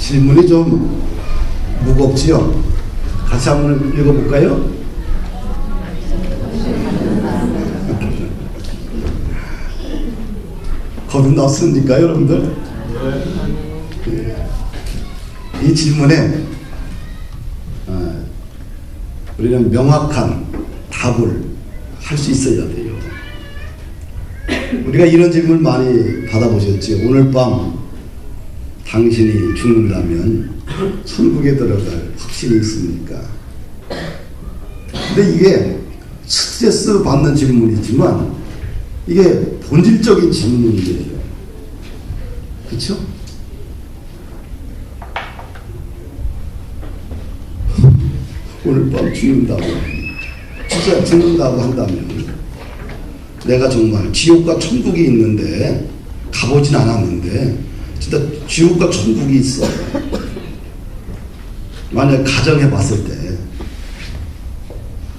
질문이 좀 무겁지요? 같이 한번 읽어볼까요? 거듭났습니까, 여러분들? 네. 이 질문에 우리는 명확한 답을 할 수 있어야 돼요. 우리가 이런 질문을 많이 받아보셨죠. 오늘 밤 당신이 죽는다면 천국에 들어갈 확신이 있습니까? 근데 이게 스트레스 받는 질문이지만 이게 본질적인 질문이에요. 그렇죠? 오늘 밤 죽는다고, 진짜 죽는다고 한다면 내가 정말 지옥과 천국이 있는데 가보진 않았는데 진짜 지옥과 천국이 있어. 만약 가정해 봤을 때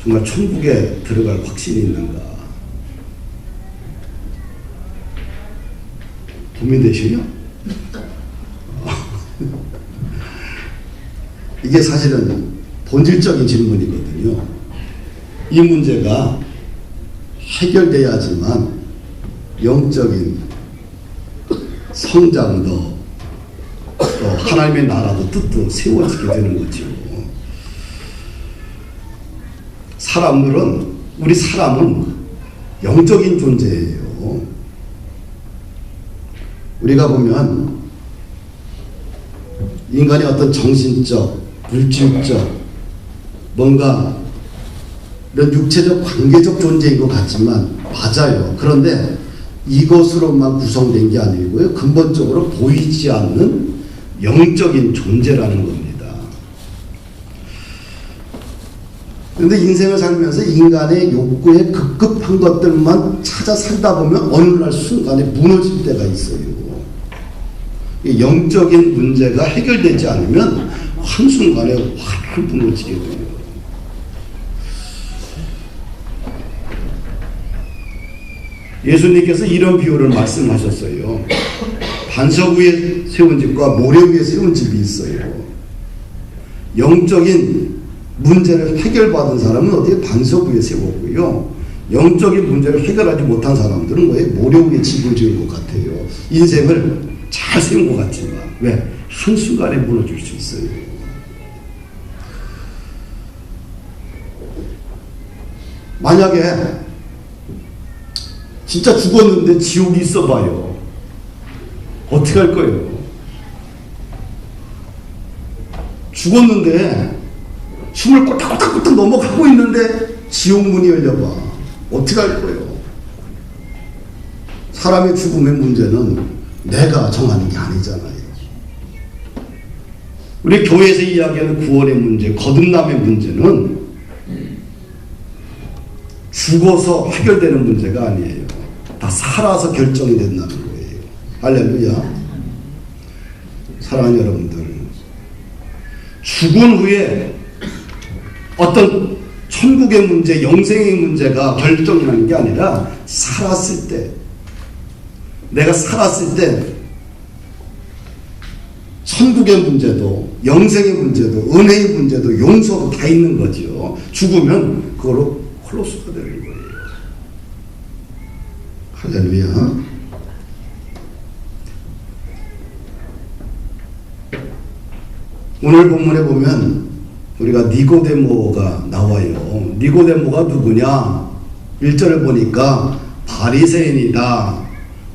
정말 천국에 들어갈 확신이 있는가? 고민되시냐? 이게 사실은 본질적인 질문이거든요. 이 문제가 해결돼야지만 영적인 성장도 또 하나님의 나라도 뜻도 세워지게 되는 거죠. 우리 사람은 영적인 존재예요. 우리가 보면 인간의 어떤 정신적, 물질적, 뭔가 이런 육체적, 관계적 존재인 것 같지만 맞아요. 그런데 이것으로만 구성된 게 아니고요. 근본적으로 보이지 않는 영적인 존재라는 겁니다. 그런데 인생을 살면서 인간의 욕구에 급급한 것들만 찾아 살다 보면 어느 날 순간에 무너질 때가 있어요. 영적인 문제가 해결되지 않으면 한순간에 확 무너지게 돼요. 예수님께서 이런 비유를 말씀하셨어요. 반석 위에 세운 집과 모래 위에 세운 집이 있어요. 영적인 문제를 해결받은 사람은 어디에 반석 위에 세웠고요. 영적인 문제를 해결하지 못한 사람들은 왜 모래 위에 집을 지은 것 같아요. 인생을 잘 세운 것 같지만 왜? 한순간에 무너질 수 있어요. 만약에 진짜 죽었는데 지옥이 있어봐요. 어떻게 할 거예요? 죽었는데 숨을 꼴딱꼴딱 넘어가고 있는데 지옥 문이 열려봐. 어떻게 할 거예요? 사람의 죽음의 문제는 내가 정하는 게 아니잖아요. 우리 교회에서 이야기하는 구원의 문제, 거듭남의 문제는 죽어서 해결되는 문제가 아니에요. 다 살아서 결정이 된다는 거예요. 할렐루야. 사랑하는 여러분들, 죽은 후에 어떤 천국의 문제, 영생의 문제가 결정이 나는 게 아니라 살았을 때, 내가 살았을 때 천국의 문제도 영생의 문제도 은혜의 문제도 용서도 다 있는 거죠. 죽으면 그거로 홀로스가 되는 거예요. 할렐루야. 오늘 본문에 보면 우리가 니고데모가 나와요. 니고데모가 누구냐? 1절을 보니까 바리새인이다,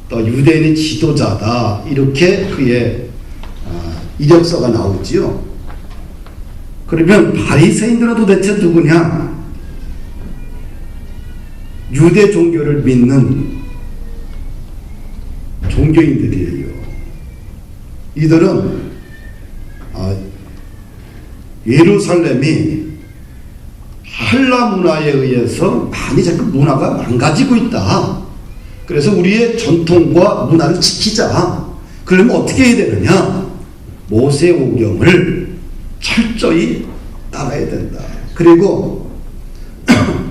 또 유대인의 지도자다, 이렇게 그의 이력서가 나오지요. 그러면 바리새인들은 도대체 누구냐? 유대 종교를 믿는 종교인들이에요. 이들은 예루살렘이 헬라 문화에 의해서 많이 자꾸 문화가 망가지고 있다. 그래서 우리의 전통과 문화를 지키자. 그러면 어떻게 해야 되느냐? 모세오경을 철저히 따라야 된다. 그리고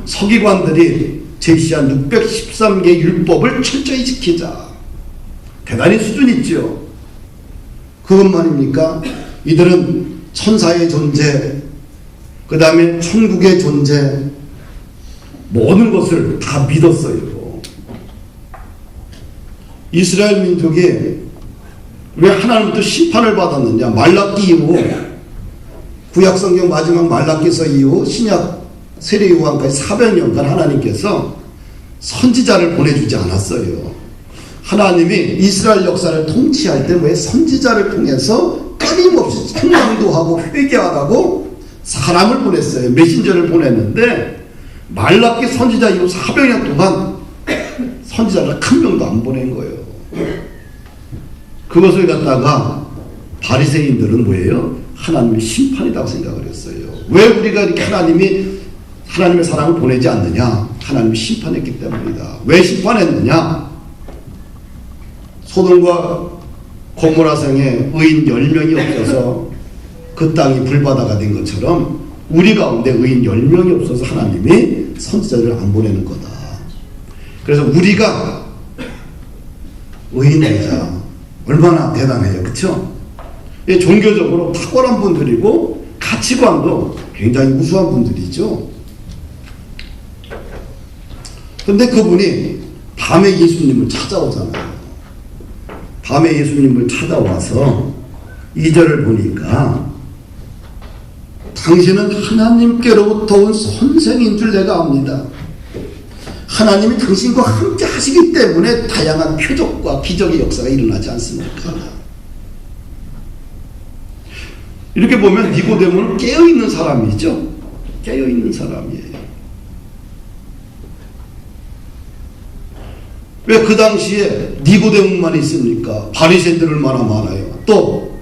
서기관들이 제시한 613개 율법을 철저히 지키자. 대단히 수준 있죠. 그것만입니까? 이들은 천사의 존재, 그 다음에 천국의 존재, 모든 것을 다 믿었어요. 이스라엘 민족이 왜 하나님부터 심판을 받았느냐? 말라기 이후, 구약성경 마지막 말라기서 이후 신약 세례요한까지 400년간 하나님께서 선지자를 보내주지 않았어요. 하나님이 이스라엘 역사를 통치할 때 왜 선지자를 통해서 끊임없이 책망도 하고 회개하라고 사람을 보냈어요. 메신저를 보냈는데 말라기 선지자 이후 400년 동안 선지자를 한 명도 안 보낸 거예요. 그것을 갖다가 바리새인들은 뭐예요? 하나님의 심판이라고 생각을 했어요. 왜 우리가 이렇게 하나님의 사랑을 보내지 않느냐? 하나님이 심판했기 때문이다. 왜 심판했느냐? 소돔과 고모라 성에 의인 10명이 없어서 그 땅이 불바다가 된 것처럼 우리 가운데 의인 10명이 없어서 하나님이 선지자를 안 보내는 거다. 그래서 우리가 의인 되자. 얼마나 대단해요. 그렇죠? 종교적으로 탁월한 분들이고 가치관도 굉장히 우수한 분들이죠. 근데 그분이 밤에 예수님을 찾아오잖아요. 밤에 예수님을 찾아와서 2절을 보니까 당신은 하나님께로부터 온 선생인 줄 내가 압니다. 하나님이 당신과 함께 하시기 때문에 다양한 표적과 기적의 역사가 일어나지 않습니까? 이렇게 보면 니고데모는 깨어있는 사람이죠. 깨어있는 사람이에요. 왜 그 당시에 니고데모만 있습니까? 바리새인들 얼마나 많아요. 또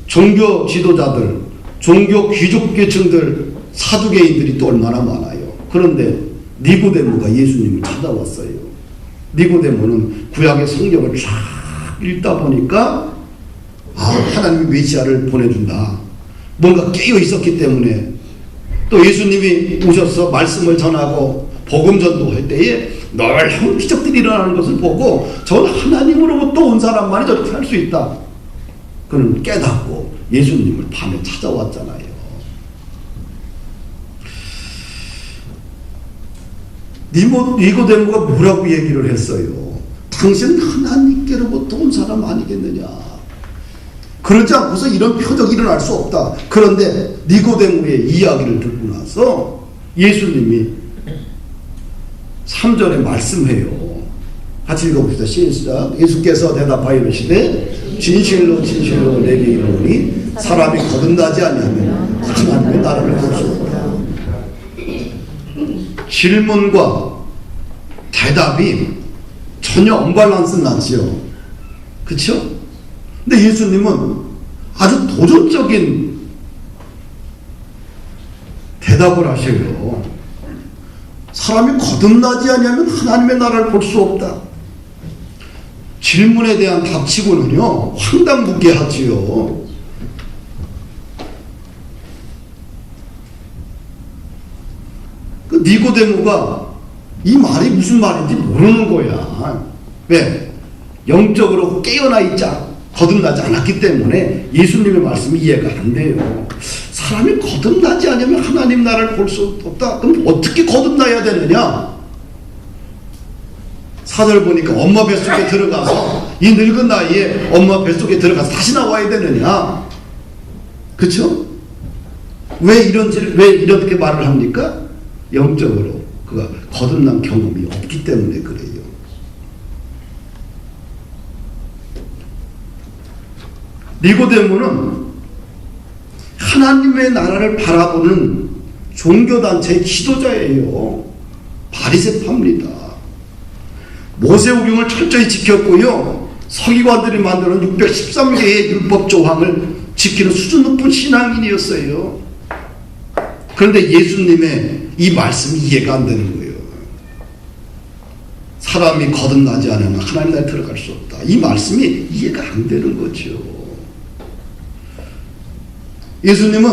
종교 지도자들, 종교 귀족계층들, 사두개인들이 또 얼마나 많아요. 그런데 니고데모가 예수님을 찾아왔어요. 니고데모는 구약의 성경을 쫙 읽다 보니까 하나님이 메시아를 보내준다. 뭔가 깨어 있었기 때문에 또 예수님이 오셔서 말씀을 전하고 복음 전도할 때에 놀라운 기적들이 일어나는 것을 보고 저는 하나님으로부터 온 사람만이 저렇게 할 수 있다. 그는 깨닫고 예수님을 밤에 찾아왔잖아요. 니고데모가 뭐라고 얘기를 했어요? 당신은 하나님께로부터 온 사람 아니겠느냐? 그러지 않고서 이런 표적이 일어날 수 없다. 그런데 니고데모의 이야기를 듣고 나서 예수님이 3절에 말씀해요. 같이 읽어봅시다. 시작. 예수께서 대답하여 이르시되 진실로 진실로 내게 이르노니 사람이 거듭나지 아니하면 하나님의 나라를 볼 수 없다. 질문과 대답이 전혀 언밸런스 났지요. 그렇죠? 근데 예수님은 아주 도전적인 대답을 하셔요. 사람이 거듭나지 아니하면 하나님의 나라를 볼 수 없다. 질문에 대한 답치고는요 황당무계 하지요. 그 니고데모가 이 말이 무슨 말인지 모르는 거야. 왜? 영적으로 깨어나 있자 거듭나지 않았기 때문에 예수님의 말씀이 이해가 안 돼요. 사람이 거듭나지 않으면 하나님 나라를 볼 수 없다. 그럼 어떻게 거듭나야 되느냐? 4절 보니까 엄마 뱃속에 들어가서 이 늙은 나이에 엄마 뱃속에 들어가서 다시 나와야 되느냐? 그쵸? 왜 이렇게 말을 합니까? 영적으로 그가 거듭난 경험이 없기 때문에 그래요. 니고데모는 하나님의 나라를 바라보는 종교단체의 지도자예요. 바리새파입니다. 모세오경을 철저히 지켰고요. 서기관들이 만드는 613개의 율법 조항을 지키는 수준 높은 신앙인이었어요. 그런데 예수님의 이 말씀이 이해가 안 되는 거예요. 사람이 거듭나지 않으면 하나님 나라에 들어갈 수 없다. 이 말씀이 이해가 안 되는 거죠. 예수님은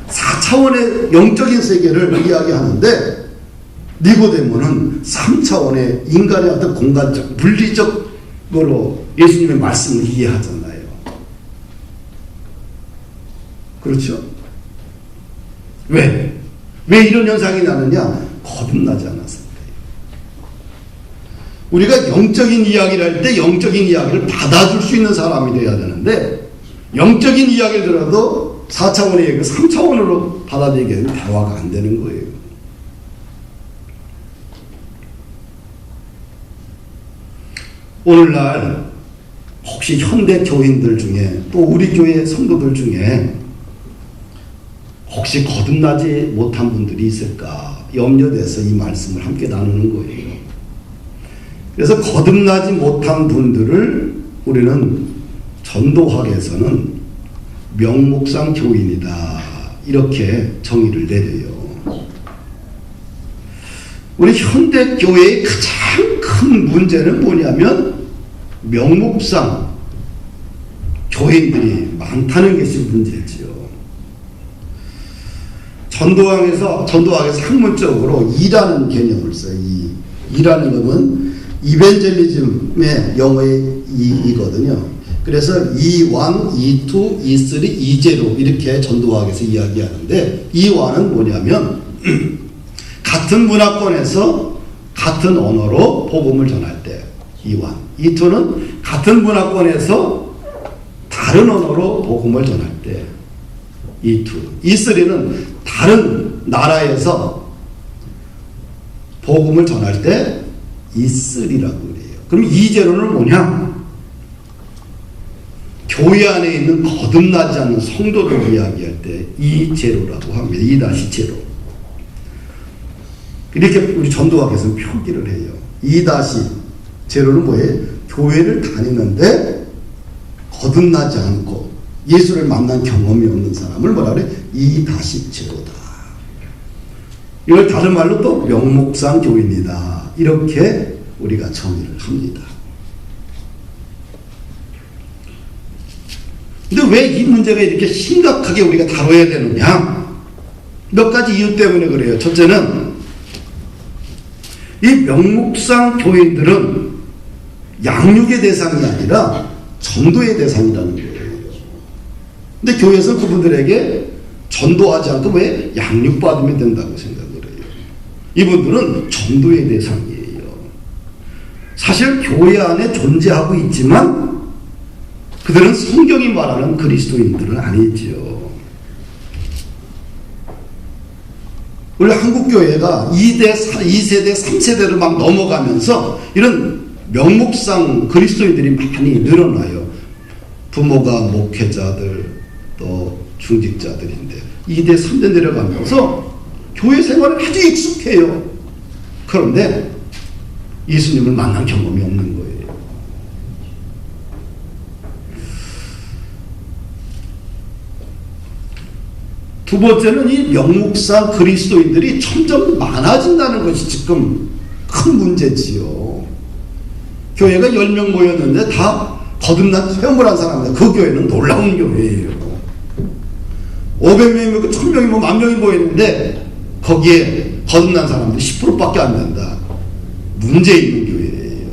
4차원의 영적인 세계를 이야기하는데 니고데모는 3차원의 인간의 어떤 공간적, 물리적으로 예수님의 말씀을 이해하잖아요. 그렇죠? 왜? 왜 이런 현상이 나느냐? 거듭나지 않았을 때. 우리가 영적인 이야기를 할 때 영적인 이야기를 받아줄 수 있는 사람이 되어야 되는데, 영적인 이야기를 들어도 4차원의 얘기를 3차원으로 받아들이기에는 대화가 안 되는 거예요. 오늘날 혹시 현대 교인들 중에 또 우리 교회 성도들 중에 혹시 거듭나지 못한 분들이 있을까 염려돼서 이 말씀을 함께 나누는 거예요. 그래서 거듭나지 못한 분들을 우리는 전도학에서는 명목상 교인이다 이렇게 정의를 내려요. 우리 현대 교회의 가장 큰 문제는 뭐냐면 명목상 교인들이 많다는 것이 문제지요. 전도학에서 학문적으로 이라는 개념을 써요. 이라는 것은 이벤젤리즘의 영어의 이거든요. 그래서 E1, E2, E3, E0 이렇게 전도학에서 이야기하는데, E1은 뭐냐면 같은 문화권에서 같은 언어로 복음을 전할 때 E1, E2는 같은 문화권에서 다른 언어로 복음을 전할 때 E2, E3는 다른 나라에서 복음을 전할 때 E3라고 그래요. 그럼 E0는 뭐냐? 교회 안에 있는 거듭나지 않는 성도를 이야기할 때 E0라고 합니다. E-0. 이렇게 우리 전도학에서는 표기를 해요. E-0는 뭐예요? 교회를 다니는데 거듭나지 않고 예수를 만난 경험이 없는 사람을 뭐라 그래? E-0다. 이걸 다른 말로 또 명목상 교인이다. 이렇게 우리가 정의를 합니다. 근데 왜 이 문제가 이렇게 심각하게 우리가 다뤄야 되느냐? 몇 가지 이유 때문에 그래요. 첫째는 이 명목상 교인들은 양육의 대상이 아니라 전도의 대상이라는 거예요. 근데 교회에서 그분들에게 전도하지 않고 왜 양육받으면 된다고 생각을 해요. 이분들은 전도의 대상이에요. 사실 교회 안에 존재하고 있지만 그들은 성경이 말하는 그리스도인들은 아니지요. 원래 한국교회가 2세대, 3세대를 막 넘어가면서 이런 명목상 그리스도인들이 많이 늘어나요. 부모가 목회자들, 또 중직자들인데 2대, 3대 내려가면서 교회 생활에 아주 익숙해요. 그런데 예수님을 만난 경험이 없는 거예요. 두 번째는 이 명목상 그리스도인들이 점점 많아진다는 것이 지금 큰 문제지요. 교회가 10명 모였는데 다 거듭난 체험을 한 사람들, 그 교회는 놀라운 교회예요. 500명이면 1000명이면 10,000명이 모였는데 거기에 거듭난 사람들이 10%밖에 안 된다. 문제 있는 교회예요.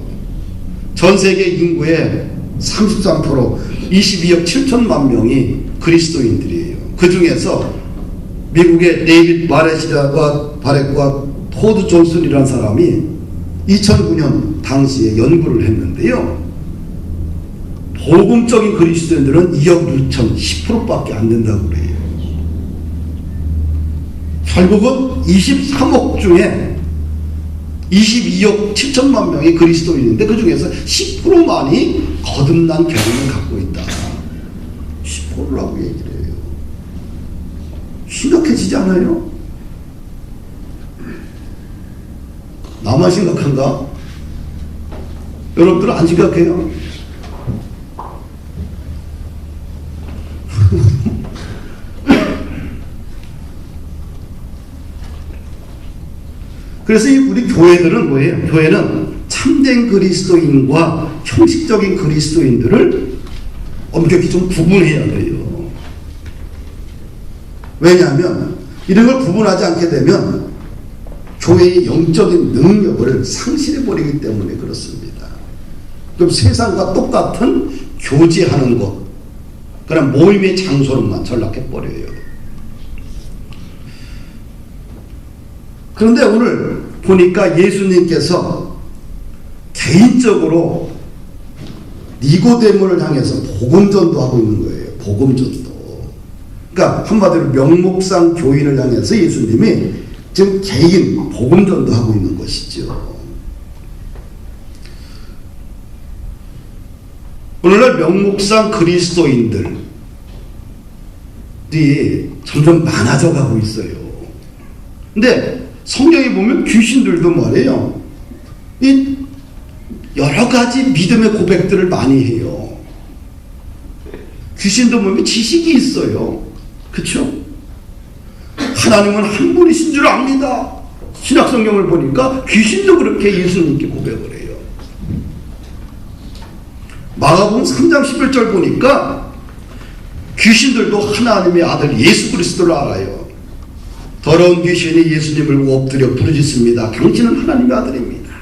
전 세계 인구의 33%, 22억 7천만 명이 그리스도인들이에요. 그 중에서 미국의 데이빗 바렛과 토드 존슨이라는 사람이 2009년 당시에 연구를 했는데요. 복음적인 그리스도인들은 2억 6천, 10%밖에 안 된다고 그래요. 결국은 23억 중에 22억 7천만 명이 그리스도인인데 그 중에서 10%만이 거듭난 경험을 갖고 있다. 10%라고 얘기를 해요. 심각해지지 않아요? 나만 심각한가? 여러분들은 안 심각해요? 그래서 우리 교회들은 뭐예요? 교회는 참된 그리스도인과 형식적인 그리스도인들을 엄격히 좀 구분해야 돼요. 왜냐하면 이런 걸 구분하지 않게 되면 교회의 영적인 능력을 상실해버리기 때문에 그렇습니다. 그럼 세상과 똑같은 교제하는 것, 그냥 모임의 장소로만 전락해버려요. 그런데 오늘 보니까 예수님께서 개인적으로 니고데모를 향해서 복음전도 하고 있는 거예요. 복음전도. 그러니까 한마디로 명목상 교인을 향해서 예수님이 지금 개인 복음전도 하고 있는 것이죠. 오늘날 명목상 그리스도인들이 점점 많아져 가고 있어요. 근데 성경에 보면 귀신들도 말이에요. 이 여러 가지 믿음의 고백들을 많이 해요. 귀신도 보면 지식이 있어요. 그렇죠? 하나님은 한 분이신 줄 압니다. 신약성경을 보니까 귀신도 그렇게 예수님께 고백을 해요. 마가복음 3장 11절 보니까 귀신들도 하나님의 아들 예수 그리스도를 알아요. 더러운 귀신이 예수님을 엎드려 부르짖습니다. 당신은 하나님의 아들입니다.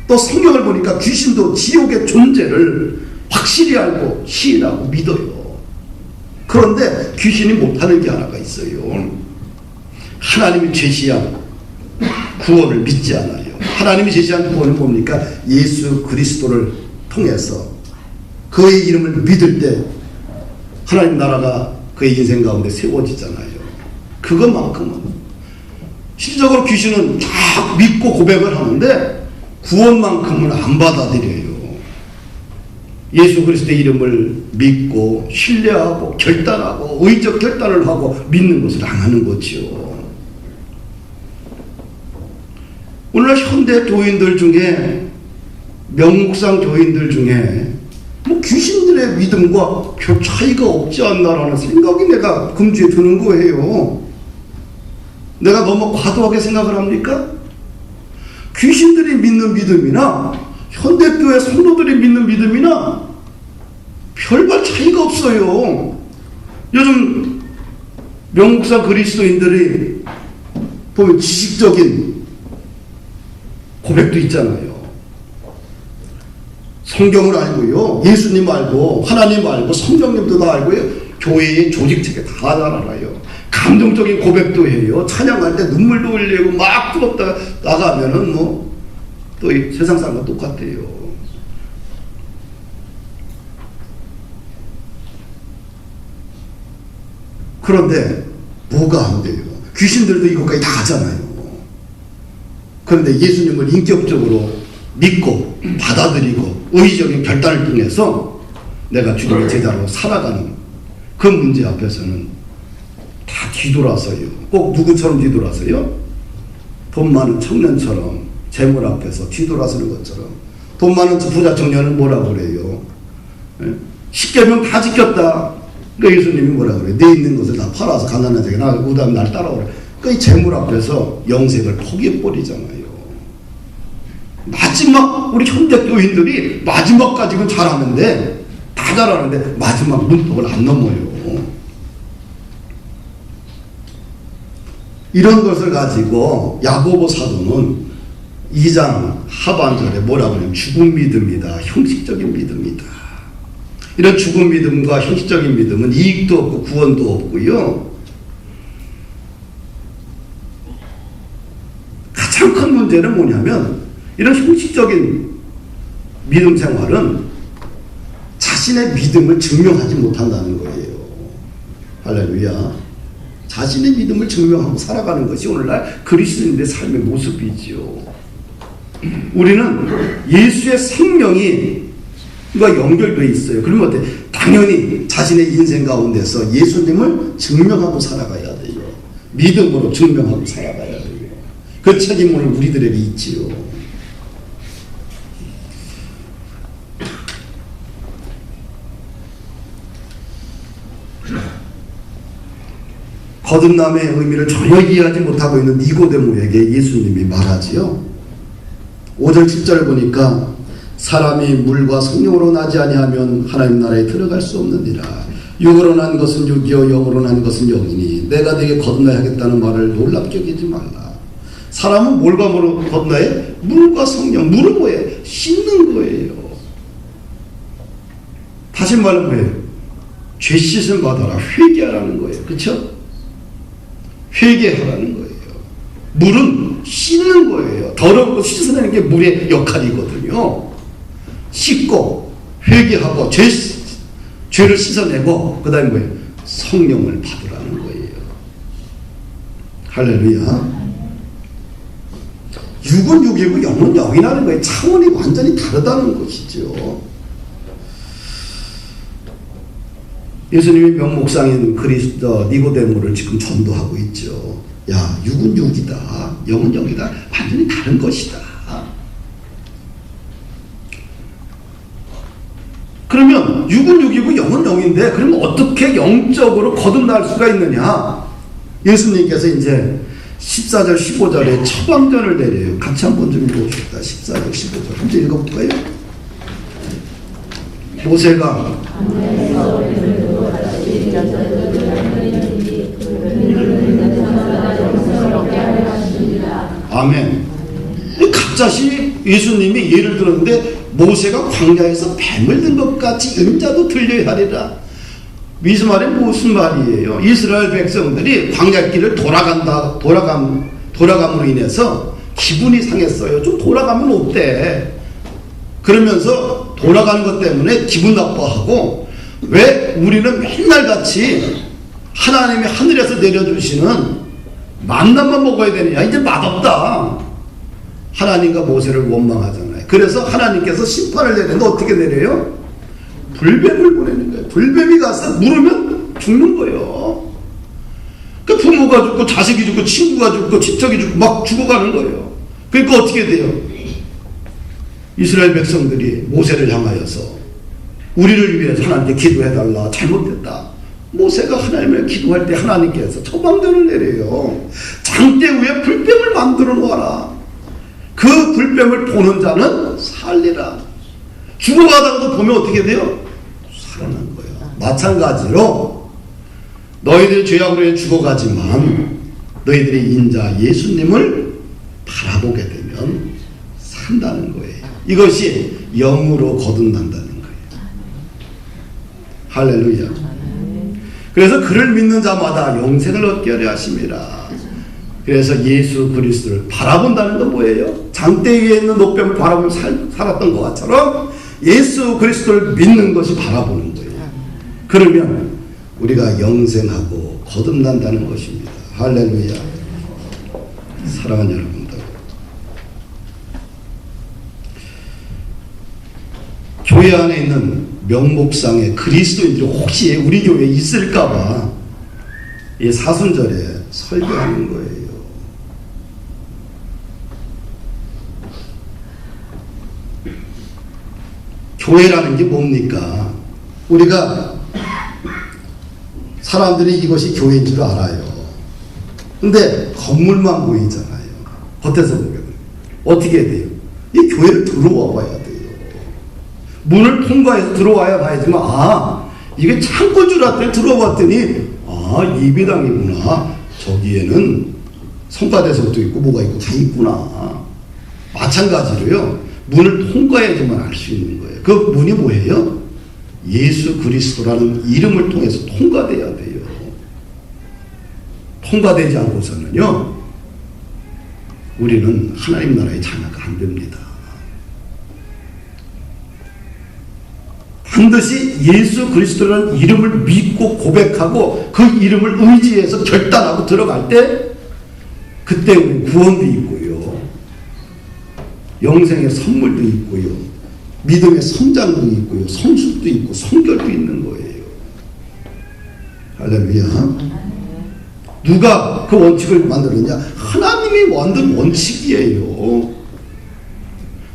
또 성경을 보니까 귀신도 지옥의 존재를 확실히 알고 시인하고 믿어요. 그런데 귀신이 못하는 게 하나가 있어요. 하나님이 제시한 구원을 믿지 않아요. 하나님이 제시한 구원은 뭡니까? 예수 그리스도를 통해서 그의 이름을 믿을 때 하나님 나라가 그의 인생 가운데 세워지잖아요. 그것만큼은 실질적으로 귀신은 다 믿고 고백을 하는데 구원만큼은 안 받아들여요. 예수 그리스도의 이름을 믿고 신뢰하고 결단하고 의적 결단을 하고 믿는 것을 안 하는 거죠. 오늘날 현대 교인들 중에 명목상 교인들 중에 뭐 귀신들의 믿음과 별 차이가 없지 않나라는 생각이 내가 금주에 드는 거예요. 내가 너무 과도하게 생각을 합니까? 귀신들이 믿는 믿음이나 현대교회 성도들이 믿는 믿음이나 별반 차이가 없어요. 요즘 명목상 그리스도인들이 보면 지식적인 고백도 있잖아요. 성경을 알고요, 예수님 알고, 하나님 알고, 성령님도 다 알고요, 교회의 조직체계 다 잘 알아요. 감동적인 고백도 해요. 찬양할 때 눈물도 흘리고 막 부럽다 나가면은 뭐 또 세상 사람과 똑같아요. 그런데 뭐가 안 돼요? 귀신들도 이것까지 다 하잖아요. 그런데 예수님을 인격적으로 믿고 받아들이고 의지적인 결단을 통해서 내가 주님의 제자로 살아가는 그 문제 앞에서는 다 뒤돌아서요. 꼭 누구처럼 뒤돌아서요? 돈 많은 청년처럼 재물 앞에서 뒤돌아서는 것처럼. 돈 많은 부자 청년은 뭐라고 그래요? 10계명 다 지켰다. 그러니까 예수님이 뭐라 그래요? 내 있는 것을 다 팔아서 가난한 자에게 나가고 그 다음 날 따라오라. 그러니까 이 재물 앞에서 영생을 포기해버리잖아요. 마지막 우리 현대 교인들이 마지막까지는 잘하는데 다 잘하는데 마지막 문턱을 안 넘어요. 이런 것을 가지고 야고보 사도는 2장 하반절에 뭐라고 하냐면 죽은 믿음이다. 형식적인 믿음이다. 이런 죽은 믿음과 형식적인 믿음은 이익도 없고 구원도 없고요. 가장 큰 문제는 뭐냐면 이런 형식적인 믿음 생활은 자신의 믿음을 증명하지 못한다는 거예요. 할렐루야. 자신의 믿음을 증명하고 살아가는 것이 오늘날 그리스도인의 삶의 모습이지요. 우리는 예수의 생명이 연결되어 있어요. 그러면 어때? 당연히 자신의 인생 가운데서 예수님을 증명하고 살아가야 돼요. 믿음으로 증명하고 살아가야 돼요. 그 책임은 우리들에게 있지요. 거듭남의 의미를 전혀 이해하지 못하고 있는 니고데모에게 예수님이 말하지요. 5절 7절을 보니까 사람이 물과 성령으로 나지 아니하면 하나님 나라에 들어갈 수 없느니라. 육으로 난 것은 육이요 영으로 난 것은 영이니 내가 네게 거듭나야 하겠다는 말을 놀랍게 여기지 말라. 사람은 뭘과 뭐로 거듭나야? 물과 성령. 물은 뭐예요? 씻는 거예요. 다시 말하면 뭐예요? 죄 씻음 받아라. 회개하라는 거예요. 그렇죠? 회개하라는 거예요. 물은 씻는 거예요. 더러운 거 씻어내는 게 물의 역할이거든요. 씻고 회개하고 죄를 씻어내고 그 다음에 뭐예요? 성령을 받으라는 거예요. 할렐루야. 육은 육이고 영은 영이라는 거예요. 차원이 완전히 다르다는 것이죠. 예수님이 명목상인 그리스도 니고데모를 지금 전도하고 있죠. 야, 육은 육이다, 영은 영이다, 완전히 다른 것이다. 그러면 육은 육이고 영은 영인데 그러면 어떻게 영적으로 거듭날 수가 있느냐? 예수님께서 이제 14절 15절에 처방전을 내려요. 같이 한번 좀 읽어봅시다. 14절 15절 한번 읽어볼까요? 모세가 아멘. 갑자기 예수님이 예를 들었는데 모세가 광야에서 뱀을 든 것 같이 인자도 들려야 하리라. 무슨 말이 무슨 말이에요? 이스라엘 백성들이 광야길을 돌아감으로 인해서 기분이 상했어요. 좀 돌아가면 어때? 그러면서 돌아가는 것 때문에 기분 나빠하고, 왜 우리는 맨날 같이 하나님이 하늘에서 내려주시는 만나만 먹어야 되느냐? 이제 맛없다. 하나님과 모세를 원망하잖아요. 그래서 하나님께서 심판을 내리는데 어떻게 내려요? 불뱀을 보내는 거예요. 불뱀이 가서 물으면 죽는 거예요. 그 부모가 죽고 자식이 죽고 친구가 죽고 친척이 죽고 막 죽어가는 거예요. 그러니까 어떻게 돼요? 이스라엘 백성들이 모세를 향하여서 우리를 위해서 하나님께 기도해달라. 잘못됐다. 모세가 하나님을 기도할 때 하나님께서 처방전을 내려요. 장대 위에 불뱀을 만들어 놓아라. 그 불뱀을 보는 자는 살리라. 죽어가다가도 보면 어떻게 돼요? 살아난 거예요. 마찬가지로 너희들 죄악으로 죽어가지만 너희들이 인자 예수님을 바라보게 되면 산다는 거예요. 이것이 영으로 거듭난다는 거예요. 할렐루야. 그래서 그를 믿는 자마다 영생을 얻게 하려 하심이라. 그래서 예수 그리스도를 바라본다는 건 뭐예요? 장대 위에 있는 노뱀을 바라보며 살았던 것처럼 예수 그리스도를 믿는 것이 바라보는 거예요. 그러면 우리가 영생하고 거듭난다는 것입니다. 할렐루야. 사랑하는 여러분들, 교회 안에 있는 명목상의 그리스도인들이 혹시 우리 교회에 있을까봐 이 사순절에 설교하는 거예요. 교회라는 게 뭡니까? 우리가 사람들이 이것이 교회인 줄 알아요. 근데 건물만 보이잖아요. 겉에서 보면 어떻게 돼요? 이 교회를 들어와 봐야 돼요. 문을 통과해서 들어와야 봐야지만, 이게 창고인 줄 알았더니 들어봤더니 예배당이구나. 저기에는 성가대석도 있고 뭐가 있고 다 있구나. 마찬가지로요, 문을 통과해야지만 알 수 있는 거예요. 그 문이 뭐예요? 예수 그리스도라는 이름을 통해서 통과돼야 돼요. 통과되지 않고서는요, 우리는 하나님 나라의 자녀가 안 됩니다. 반드시 예수 그리스도라는 이름을 믿고 고백하고 그 이름을 의지해서 결단하고 들어갈 때, 그때 우리 구원도 있고요, 영생의 선물도 있고요, 믿음의 성장도 있고요, 성숙도 있고 성결도 있는 거예요. 할렐루야. 누가 그 원칙을 만들었냐? 하나님이 만든 원칙이에요.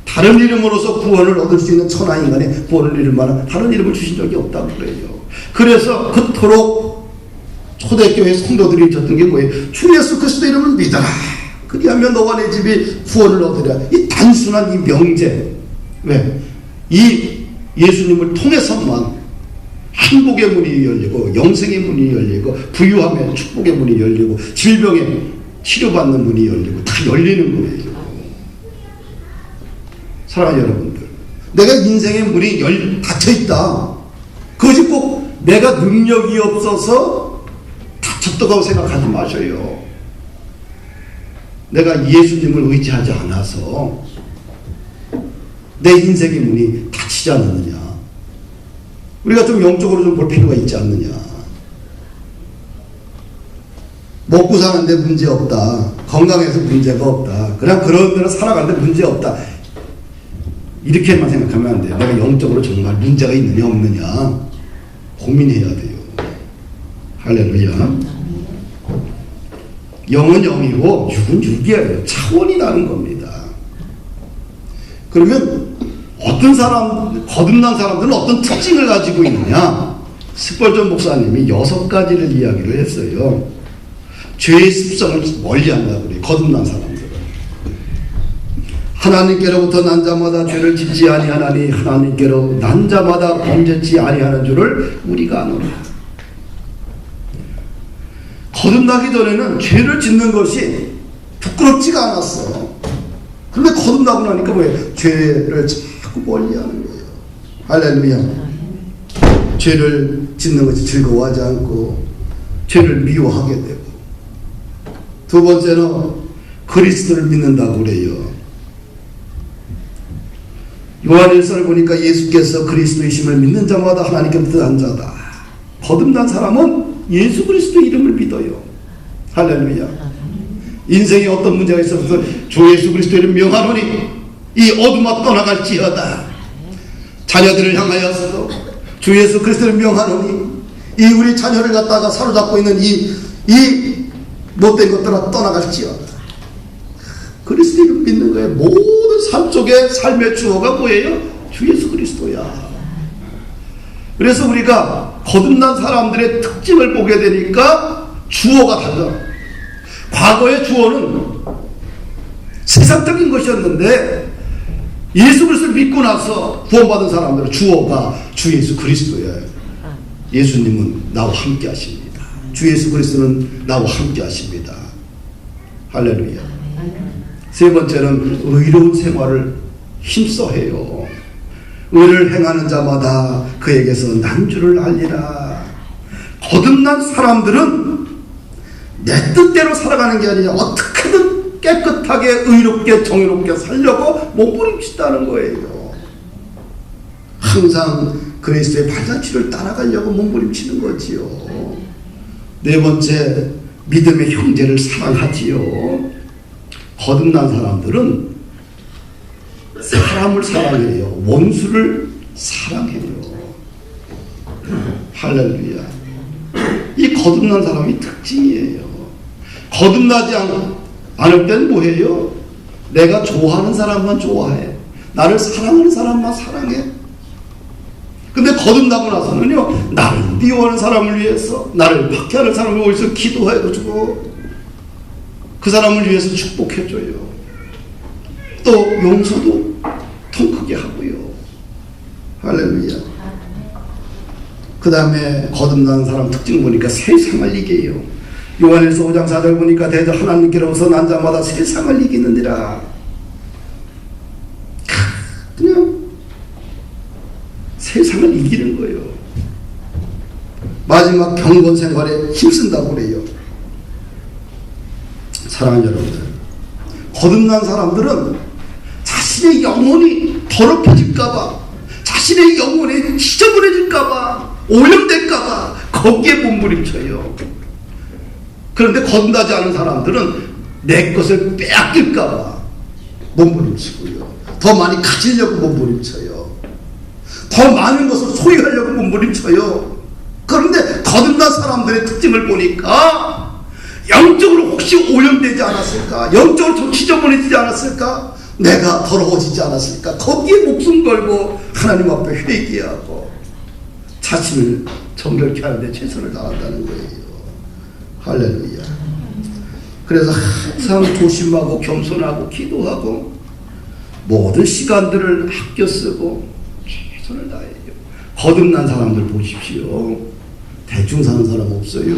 다른 이름으로서 구원을 얻을 수 있는 천하 인간의 구원을 이룰 만한 다른 이름을 주신 적이 없다고 그래요. 그래서 그토록 초대교회 성도들이 줬던 게 뭐예요? 주 예수 그리스도 이름을 믿어라. 그리하면 너와 내 집이 구원을 얻으리라. 이 단순한 이 명제. 왜? 이 예수님을 통해서만 행복의 문이 열리고 영생의 문이 열리고 부유함의 축복의 문이 열리고 질병의 치료받는 문이 열리고 다 열리는 거예요. 사랑하는 여러분들, 내가 인생의 문이 닫혀있다. 그것이 꼭 내가 능력이 없어서 다쳤다고 생각하지 마셔요. 내가 예수님을 의지하지 않아서 내 인생의 문이 닫히지 않느냐. 우리가 좀 영적으로 좀 볼 필요가 있지 않느냐. 먹고 사는데 문제 없다. 건강해서 문제가 없다. 그냥 그런 대로 살아가는데 문제 없다. 이렇게만 생각하면 안 돼요. 내가 영적으로 정말 문제가 있느냐 없느냐 고민해야 돼요. 할렐루야. 영은 영이고 육은 육이에요. 차원이 다른 겁니다. 그러면 어떤 사람, 거듭난 사람들은 어떤 특징을 가지고 있느냐. 스펄전 목사님이 6가지를 이야기를 했어요. 죄의 습성을 멀리한다고 그래요. 거듭난 사람들은. 하나님께로부터 난 자마다 죄를 짓지 아니하나니 하나님께로 난 자마다 범죄치 아니하는 줄을 우리가 아노라. 거듭나기 전에는 죄를 짓는 것이 부끄럽지가 않았어. 그런데 거듭나고 나니까 뭐예요? 죄를 자꾸 멀리하는 거예요. 할렐루야. 죄를 짓는 것이 즐거워하지 않고 죄를 미워하게 되고, 두 번째는 그리스도를 믿는다고 그래요. 요한일서를 보니까 예수께서 그리스도이심을 믿는 자마다 하나님께로부터 난 자다. 거듭난 사람은 예수 그리스도 이름을 믿어요. 할렐루야. 인생에 어떤 문제가 있어서 주 예수 그리스도 이름 명하노니 이 어둠아 떠나갈지어다. 자녀들을 향하여서도 주 예수 그리스도를 명하노니 이 우리 자녀를 갖다가 사로잡고 있는 이 못된 것들아 떠나갈지어다. 그리스도 이름 믿는 거예요. 모든 삶 속에 삶의 주어가 뭐예요? 주 예수 그리스도야. 그래서 우리가 거듭난 사람들의 특징을 보게 되니까 주어가 달라. 과거의 주어는 세상적인 것이었는데 예수 그리스도를 믿고 나서 구원받은 사람들은 주어가 주 예수 그리스도예요. 예수님은 나와 함께 하십니다. 주 예수 그리스도는 나와 함께 하십니다. 할렐루야. 세 번째는 의로운 생활을 힘써 해요. 의를 행하는 자마다 그에게서 난 줄을 알리라. 거듭난 사람들은 내 뜻대로 살아가는 게 아니라 어떻게든 깨끗하게 의롭게 정의롭게 살려고 몸부림친다는 거예요. 항상 그리스도의 발자취를 따라가려고 몸부림치는 거지요. 네 번째, 믿음의 형제를 사랑하지요. 거듭난 사람들은 사람을 사랑해요. 원수를 사랑해요. 할렐루야. 이 거듭난 사람이 특징이에요. 거듭나지 않을 땐 뭐해요? 내가 좋아하는 사람만 좋아해. 나를 사랑하는 사람만 사랑해. 근데 거듭나고 나서는요, 나를 미워하는 사람을 위해서, 나를 박해하는 사람을 위해서 기도해주고 그 사람을 위해서 축복해줘요. 또 용서도 통 크게 하고요. 할렐루야. 그 다음에 거듭난 사람 특징 보니까 세상을 이겨요. 요한일서 5장 4절 보니까 대저 하나님께로서 난 자마다 세상을 이기느니라. 그냥 세상을 이기는 거예요. 마지막 경건 생활에 힘쓴다고 그래요. 사랑하는 여러분들, 거듭난 사람들은 자신의 영혼이 더럽혀질까봐, 자신의 영혼이 지저분해질까봐, 오염될까봐 거기에 몸부림쳐요. 그런데 거듭나지 않은 사람들은 내 것을 빼앗길까봐 몸부림치고요. 더 많이 가지려고 몸부림쳐요. 더 많은 것을 소유하려고 몸부림쳐요. 그런데 거듭난 사람들의 특징을 보니까 영적으로 혹시 오염되지 않았을까? 영적으로 좀 지저분해지지 않았을까? 내가 더러워지지 않았을까? 거기에 목숨 걸고 하나님 앞에 회개하고 자신을 정결케 하는데 최선을 다한다는 거예요. 할렐루야. 그래서 항상 조심하고 겸손하고 기도하고 모든 시간들을 아껴 쓰고 최선을 다해요. 거듭난 사람들 보십시오. 대충 사는 사람 없어요.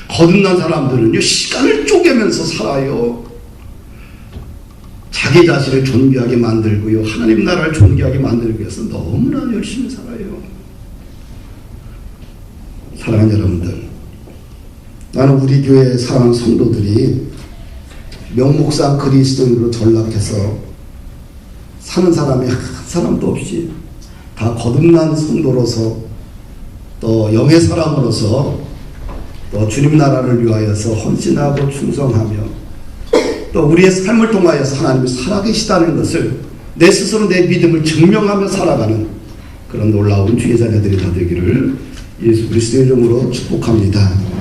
거듭난 사람들은요, 시간을 쪼개면서 살아요. 자기 자신을 존귀하게 만들고요, 하나님 나라를 존귀하게 만들기 위해서 너무나 열심히 살아요. 사랑하는 여러분들, 나는 우리 교회 사랑하는 성도들이 명목상 그리스도인으로 전락해서 사는 사람이 한 사람도 없이 다 거듭난 성도로서 또 영의 사람으로서 또 주님 나라를 위하여서 헌신하고 충성하며 또 우리의 삶을 통하여서 하나님이 살아계시다는 것을 내 스스로 내 믿음을 증명하며 살아가는 그런 놀라운 주의 자녀들이 다 되기를 예수 그리스도의 이름으로 축복합니다.